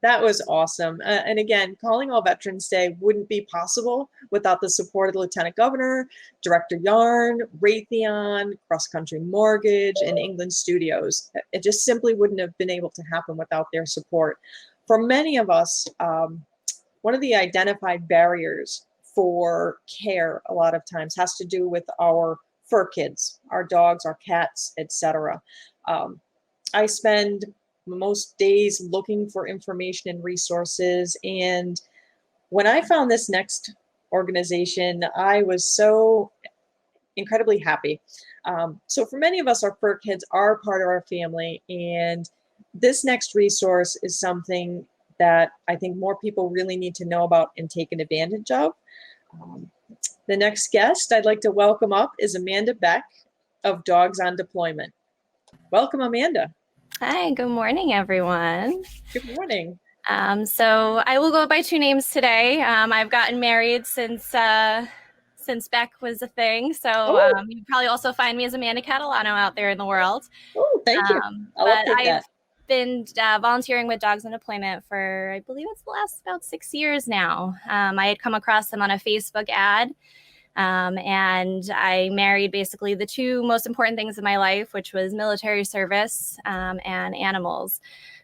That was awesome. And again, calling all Veterans Day wouldn't be possible without the support of the Lieutenant Governor, Director Yarn, Raytheon, Cross Country Mortgage, and England Studios. It just simply wouldn't have been able to happen without their support. For many of us, one of the identified barriers for care a lot of times has to do with our fur kids, our dogs, our cats, etc. I spend most days looking for information and resources. And when I found this next organization, I was so incredibly happy. So for many of us, our fur kids are part of our family. And this next resource is something that I think more people really need to know about and take advantage of. The next guest I'd like to welcome up is Amanda Beck of Dogs on Deployment. Welcome, Amanda. Hi, good morning, everyone. Good morning. So I will go by two names today. I've gotten married since Beck was a thing. So you probably also find me as Amanda Catalano out there in the world. Oh, thank you. I've been volunteering with Dogs on Deployment for, I believe it's the last about 6 years now. I had come across them on a Facebook ad. And I married basically the two most important things in my life, which was military service and animals.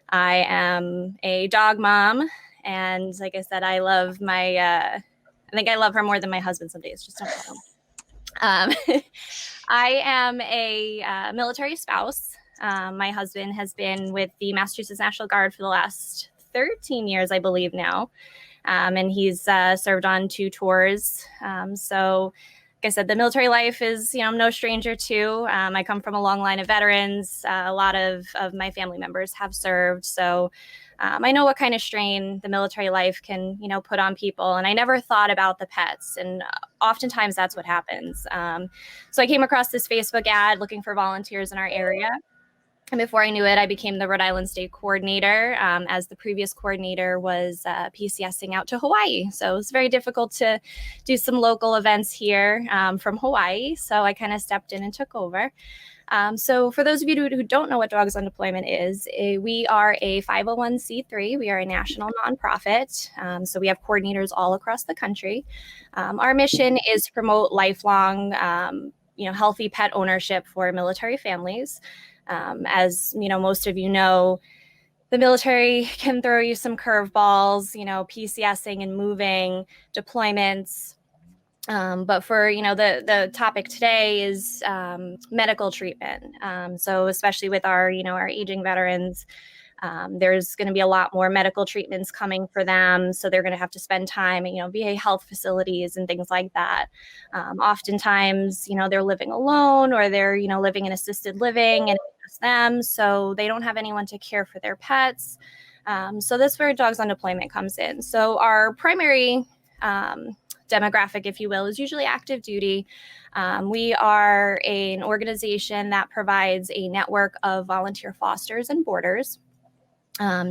I am a dog mom, and like I said, I love my, I think I love her more than my husband some days, just don't know. I am a military spouse. My husband has been with the Massachusetts National Guard for the last 13 years, I believe now. And he's served on 2 tours. So, like I said, the military life is, I'm no stranger to. I come from a long line of veterans. A lot of my family members have served. So I know what kind of strain the military life can, put on people. And I never thought about the pets. And oftentimes that's what happens. So I came across this Facebook ad looking for volunteers in our area. And before I knew it, I became the Rhode Island State Coordinator, as the previous coordinator was PCSing out to Hawaii. So it was very difficult to do some local events here from Hawaii. So I kind of stepped in and took over. So for those of you who don't know what Dogs on Deployment is, we are a 501c3. We are a national nonprofit. So we have coordinators all across the country. Our mission is to promote lifelong, healthy pet ownership for military families. As most of you know, the military can throw you some curveballs, PCSing and moving, deployments. But for, the topic today is medical treatment. So especially with our aging veterans, there's going to be a lot more medical treatments coming for them. So they're going to have to spend time in, VA health facilities and things like that. Oftentimes, they're living alone or they're, living in assisted living and it's just them. So they don't have anyone to care for their pets. So that's where Dogs on Deployment comes in. So our primary demographic, if you will, is usually active duty. We are an organization that provides a network of volunteer fosters and boarders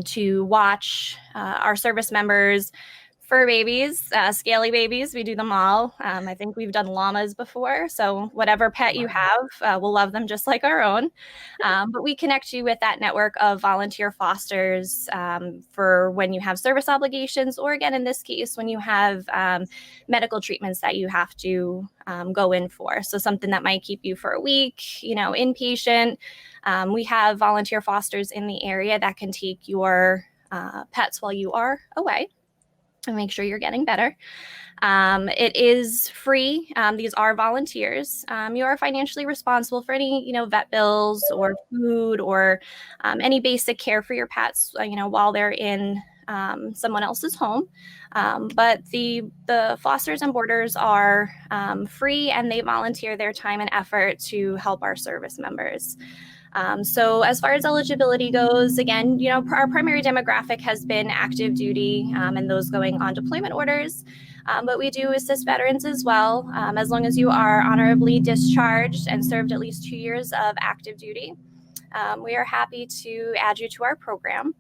to watch our service members, fur babies, scaly babies. We do them all. I think we've done llamas before. So whatever pet you have, we'll love them just like our own. But we connect you with that network of volunteer fosters for when you have service obligations, or again, in this case, when you have medical treatments that you have to go in for. So something that might keep you for a week, inpatient. We have volunteer fosters in the area that can take your pets while you are away and make sure you're getting better. It is free. These are volunteers. You are financially responsible for any, vet bills or food or any basic care for your pets, while they're in someone else's home. But the fosters and boarders are free, and they volunteer their time and effort to help our service members. So as far as eligibility goes, again, our primary demographic has been active duty and those going on deployment orders. But we do assist veterans as well, as long as you are honorably discharged and served at least 2 years of active duty. We are happy to add you to our program.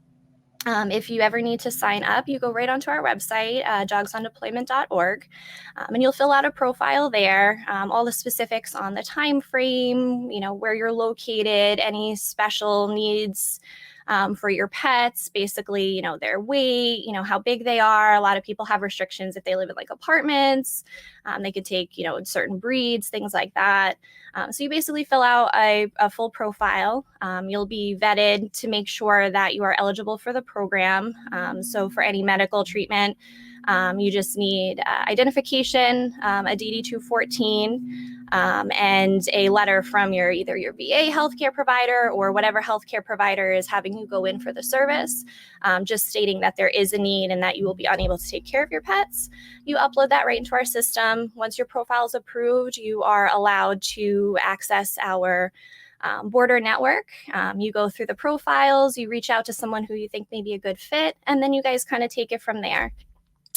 If you ever need to sign up, you go right onto our website, dogsondeployment.org, and you'll fill out a profile there, all the specifics on the time frame, where you're located, any special needs for your pets, basically, their weight, how big they are. A lot of people have restrictions if they live in like apartments. They could take, certain breeds, things like that. So you basically fill out a full profile. You'll be vetted to make sure that you are eligible for the program. So for any medical treatment, you just need identification, a DD-214, and a letter from either your VA healthcare provider or whatever healthcare provider is having you go in for the service, just stating that there is a need and that you will be unable to take care of your pets. You upload that right into our system. Once your profile is approved, you are allowed to access our border network. You go through the profiles, you reach out to someone who you think may be a good fit, and then you guys kind of take it from there.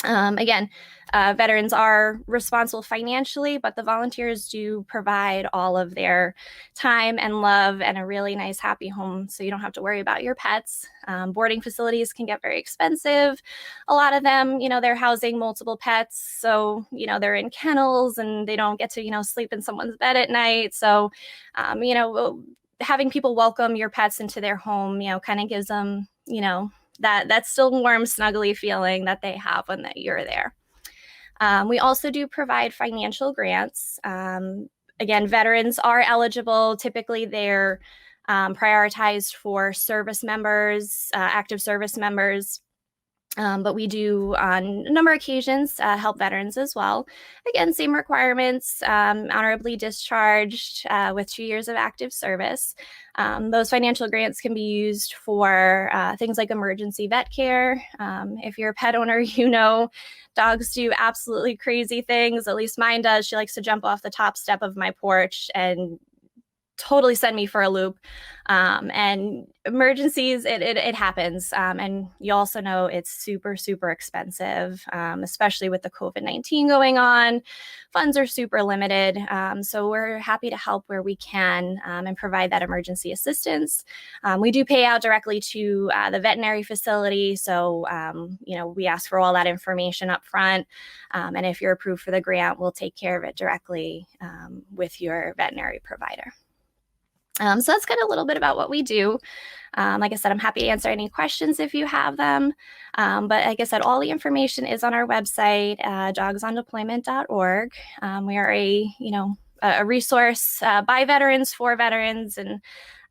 Again, veterans are responsible financially, but the volunteers do provide all of their time and love and a really nice, happy home, so you don't have to worry about your pets. Boarding facilities can get very expensive. A lot of them, they're housing multiple pets, so, they're in kennels and they don't get to, sleep in someone's bed at night. So, having people welcome your pets into their home, kind of gives them, that still warm, snuggly feeling that they have when you're there. We also do provide financial grants. Again, veterans are eligible. Typically, they're prioritized for service members, active service members. But we do, on a number of occasions, help veterans as well. Again, same requirements, honorably discharged with 2 years of active service. Those financial grants can be used for things like emergency vet care. If you're a pet owner, dogs do absolutely crazy things. At least mine does. She likes to jump off the top step of my porch and totally send me for a loop. And emergencies, it happens. And you also know it's super, super expensive, especially with the COVID-19 going on. Funds are super limited. So we're happy to help where we can and provide that emergency assistance. We do pay out directly to the veterinary facility. So, we ask for all that information up front. And if you're approved for the grant, we'll take care of it directly with your veterinary provider. So that's kind of a little bit about what we do. Like I said, I'm happy to answer any questions if you have them. But like I said, all the information is on our website, dogsondeployment.org. We are a resource by veterans for veterans. And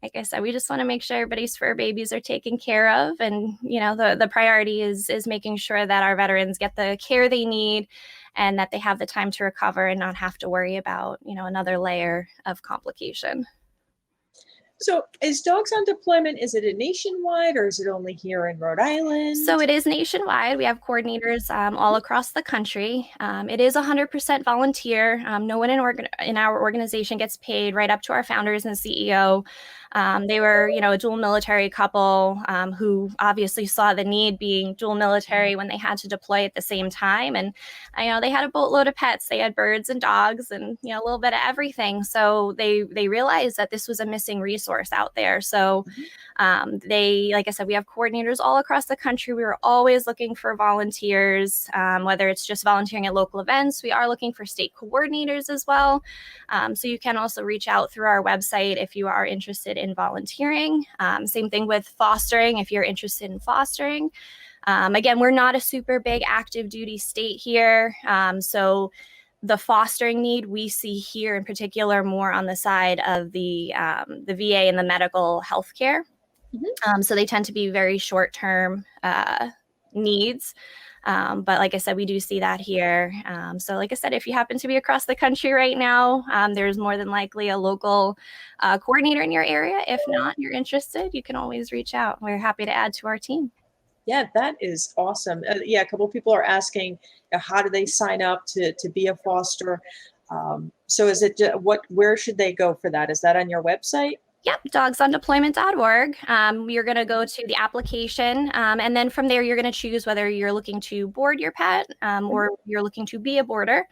like I said, we just want to make sure everybody's fur babies are taken care of. And, the priority is making sure that our veterans get the care they need and that they have the time to recover and not have to worry about, another layer of complication. So is Dogs on Deployment, is it a nationwide or is it only here in Rhode Island? So it is nationwide. We have coordinators all across the country. It is 100% volunteer. No one in our organization gets paid, right up to our founders and CEO. They were, a dual military couple who obviously saw the need being dual military when they had to deploy at the same time. And, they had a boatload of pets. They had birds and dogs and, a little bit of everything. So they realized that this was a missing resource out there. So like I said, we have coordinators all across the country. We were always looking for volunteers, whether it's just volunteering at local events. We are looking for state coordinators as well. So you can also reach out through our website if you are interested in volunteering. Same thing with fostering, if you're interested in fostering. Again, we're not a super big active duty state here. So the fostering need we see here in particular more on the side of the VA and the medical healthcare. Mm-hmm. So they tend to be very short-term needs. But like I said, we do see that here. So like I said, if you happen to be across the country right now, there's more than likely a local coordinator in your area. If not, you're interested, you can always reach out. We're happy to add to our team. Yeah, that is awesome. A couple of people are asking, how do they sign up to be a foster? So is it where should they go for that? Is that on your website? Yep, dogsondeployment.org. You're going to go to the application, and then from there, you're going to choose whether you're looking to board your pet or you're looking to be a boarder.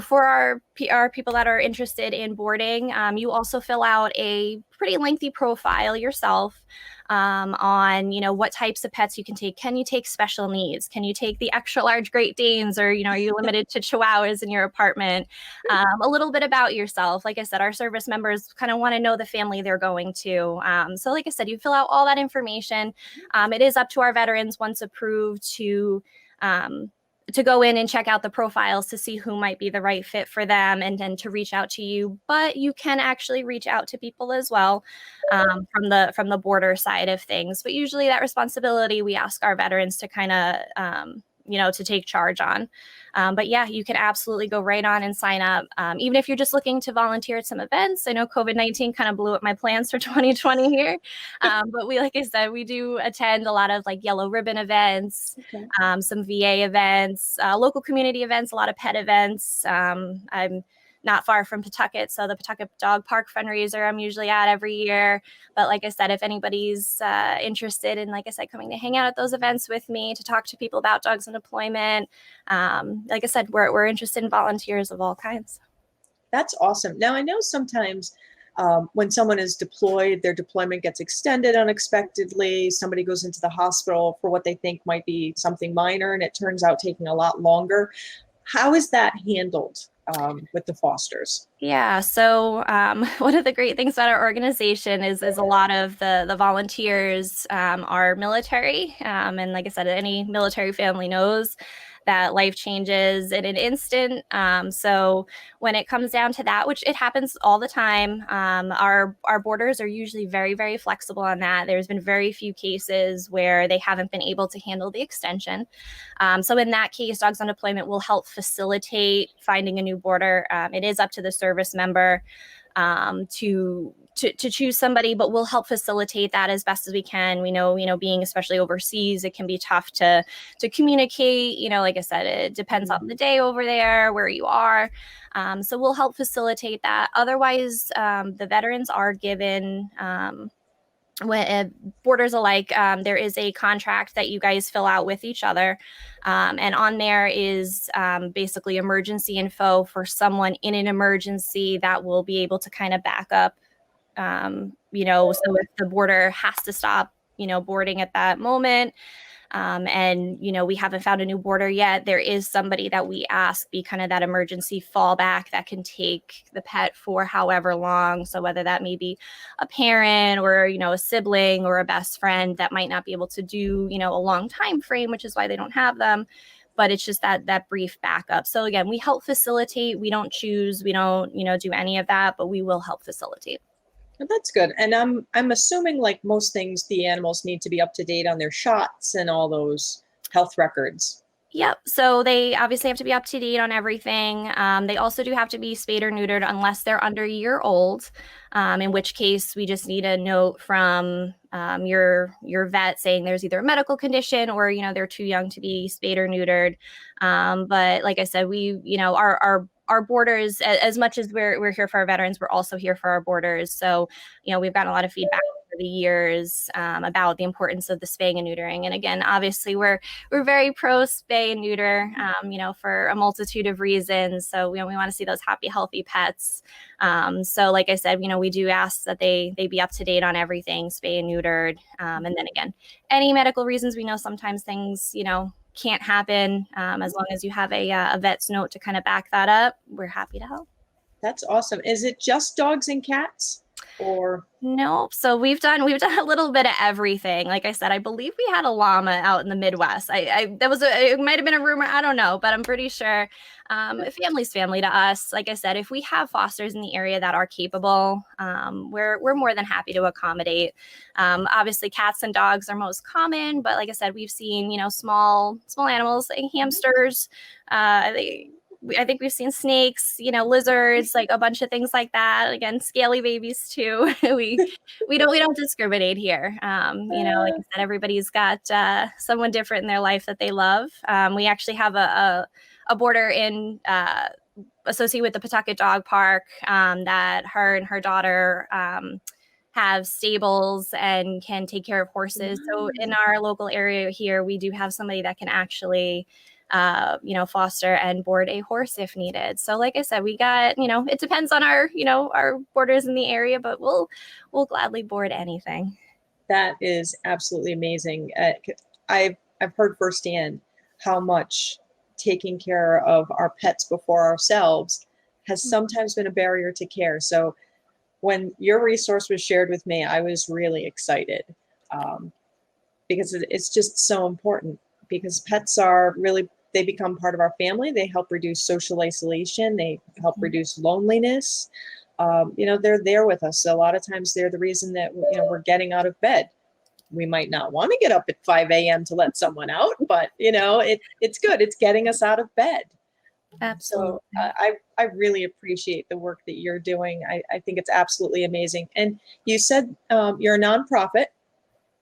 For our are people that are interested in boarding, you also fill out a pretty lengthy profile yourself on, what types of pets you can take. Can you take special needs? Can you take the extra large Great Danes, or, are you limited to Chihuahuas in your apartment? A little bit about yourself. Like I said, our service members kind of want to know the family they're going to. So like I said, you fill out all that information. It is up to our veterans, once approved, to go in and check out the profiles to see who might be the right fit for them, and then to reach out to you. But you can actually reach out to people as well, from the border side of things. But usually that responsibility we ask our veterans to kind of to take charge on. But yeah, you can absolutely go right on and sign up. Even if you're just looking to volunteer at some events. I know COVID-19 kind of blew up my plans for 2020 here. But like I said, we do attend a lot of like yellow ribbon events, Okay. some VA events, local community events, a lot of pet events. I'm not far from Pawtucket, so the Pawtucket Dog Park fundraiser I'm usually at every year. But like I said, if anybody's interested in, like I said, coming to hang out at those events with me to talk to people about dogs in deployment, like I said, we're interested in volunteers of all kinds. That's awesome. Now, I know sometimes when someone is deployed, their deployment gets extended unexpectedly. Somebody goes into the hospital for what they think might be something minor, and it turns out taking a lot longer. How is that handled with the fosters? Yeah, so one of the great things about our organization is a lot of the volunteers are military, and like I said, any military family knows that life changes in an instant. So when it comes down to that, which it happens all the time, our borders are usually very, very flexible on that. There's been very few cases where they haven't been able to handle the extension. So in that case, Dogs on Deployment will help facilitate finding a new border. It is up to the service member to choose somebody, but we'll help facilitate that as best as we can. We know, being especially overseas, it can be tough to communicate. Like I said, it depends on the day over there, where you are. So we'll help facilitate that. Otherwise, the veterans are given borders alike, there is a contract that you guys fill out with each other. And on there is basically emergency info for someone in an emergency that will be able to kind of back up. So if the border has to stop, boarding at that moment, and we haven't found a new border yet, there is somebody that we ask be kind of that emergency fallback that can take the pet for however long. So whether that may be a parent or a sibling or a best friend that might not be able to do a long time frame, which is why they don't have them, but it's just that brief backup. So again, we help facilitate. We don't choose, we don't do any of that, but we will help facilitate. That's good. And I'm assuming, like most things, the animals need to be up to date on their shots and all those health records. Yep. So they obviously have to be up to date on everything. They also do have to be spayed or neutered unless they're under a year old, in which case we just need a note from your vet saying there's either a medical condition or they're too young to be spayed or neutered. But like I said, we our borders, as much as we're here for our veterans, we're also here for our borders. So we've gotten a lot of feedback over the years about the importance of the spaying and neutering. And again, obviously we're very pro spay and neuter, for a multitude of reasons. So we want to see those happy, healthy pets. So like I said, we do ask that they be up to date on everything, spay and neutered. And then again, any medical reasons, we know sometimes things, can't happen. As long as you have a vet's note to kind of back that up, we're happy to help. That's awesome. Is it just dogs and cats, or? No, so we've done a little bit of everything. Like I said, I believe we had a llama out in the Midwest. It might have been a rumor, I don't know, but I'm pretty sure. Family's family to us. Like I said, if we have fosters in the area that are capable, we're more than happy to accommodate. Obviously, cats and dogs are most common, but like I said, we've seen small animals like hamsters. I think we've seen snakes, lizards, like a bunch of things like that. Again, scaly babies too. we don't discriminate here. Like I said, everybody's got someone different in their life that they love. We actually have a border in associated with the Pawtucket Dog Park that her and her daughter have stables and can take care of horses. So in our local area here, we do have somebody that can actually foster and board a horse if needed. So like I said, we got, it depends on our boarders in the area, but we'll gladly board anything. That is absolutely amazing. I've heard firsthand how much taking care of our pets before ourselves has sometimes been a barrier to care. So when your resource was shared with me, I was really excited, because it's just so important, because pets are really, they become part of our family. They help reduce social isolation. They help reduce loneliness. They're there with us. So a lot of times they're the reason that, we're getting out of bed. We might not want to get up at 5 a.m. to let someone out, but it's good. It's getting us out of bed. Absolutely. So I really appreciate the work that you're doing. I think it's absolutely amazing. And you said you're a nonprofit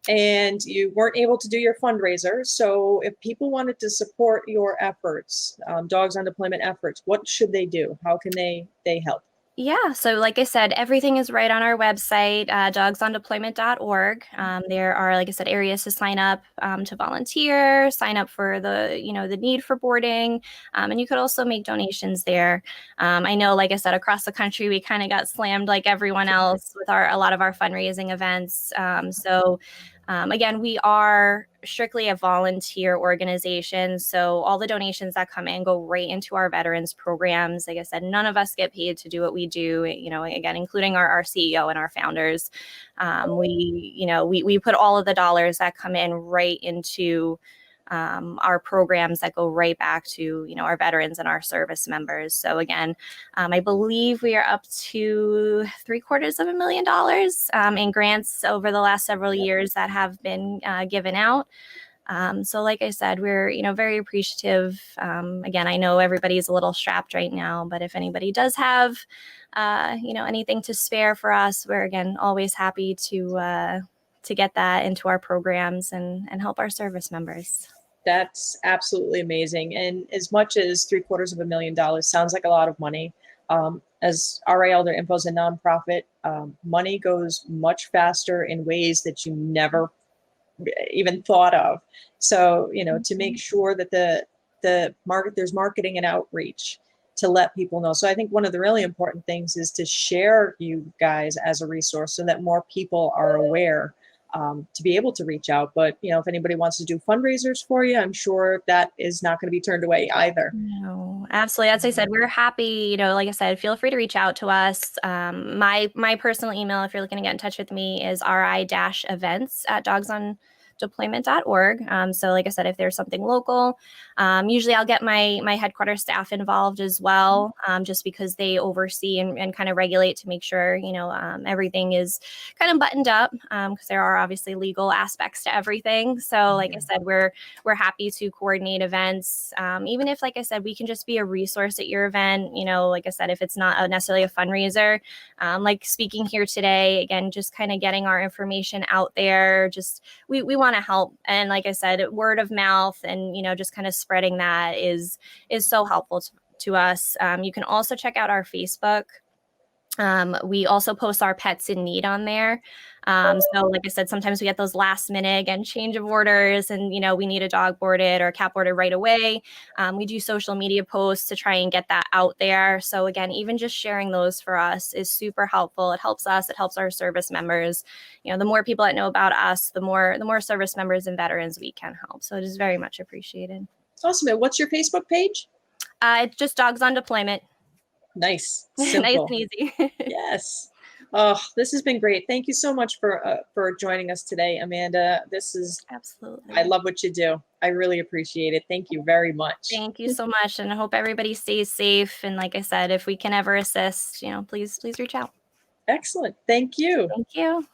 and you weren't able to do your fundraiser. So if people wanted to support your efforts, Dogs on Deployment efforts, what should they do? How can they help? Yeah, so like I said, everything is right on our website, dogsondeployment.org. There are, like I said, areas to sign up to volunteer, sign up for the need for boarding, and you could also make donations there. I know, like I said, across the country, we kind of got slammed like everyone else with a lot of our fundraising events. Again, we are strictly a volunteer organization. So all the donations that come in go right into our veterans programs. Like I said, none of us get paid to do what we do, again, including our CEO and our founders. We put all of the dollars that come in right into our programs that go right back to our veterans and our service members. So again, I believe we are up to $750,000 in grants over the last several years that have been given out. So like I said, we're very appreciative. Again, I know everybody's a little strapped right now, but if anybody does have anything to spare for us, we're again always happy to get that into our programs and help our service members. That's absolutely amazing. And as much as $750,000 sounds like a lot of money, as RA Elder Info is a nonprofit, money goes much faster in ways that you never even thought of. So, to make sure that there's marketing and outreach to let people know. So I think one of the really important things is to share you guys as a resource so that more people are aware, to be able to reach out. But, if anybody wants to do fundraisers for you, I'm sure that is not going to be turned away either. No, absolutely. As I said, we're happy, like I said, feel free to reach out to us. My personal email, if you're looking to get in touch with me, is ri-events@dogsondeployment.org. So like I said, if there's something local, usually I'll get my headquarters staff involved as well, just because they oversee and kind of regulate to make sure, everything is kind of buttoned up, because there are obviously legal aspects to everything. So like I said, we're happy to coordinate events, even if, like I said, we can just be a resource at your event. Like I said, if it's not necessarily a fundraiser, like speaking here today, again, just kind of getting our information out there. Just we want to help, and like I said, word of mouth and just kind of spreading that is so helpful to us. You can also check out our Facebook. We also post our pets in need on there. So like I said, sometimes we get those last minute, again, change of orders and, we need a dog boarded or a cat boarded right away. We do social media posts to try and get that out there. So again, even just sharing those for us is super helpful. It helps us, it helps our service members. The more people that know about us, the more service members and veterans we can help. So it is very much appreciated. Awesome. And what's your Facebook page? It's just Dogs on Deployment. Nice. Nice Simple. and easy. Yes. Oh, this has been great. Thank you so much for joining us today, Amanda. This is Absolutely. I love what you do. I really appreciate it. Thank you very much. Thank you so much, and I hope everybody stays safe. And like I said, if we can ever assist, please reach out. Excellent. Thank you. Thank you.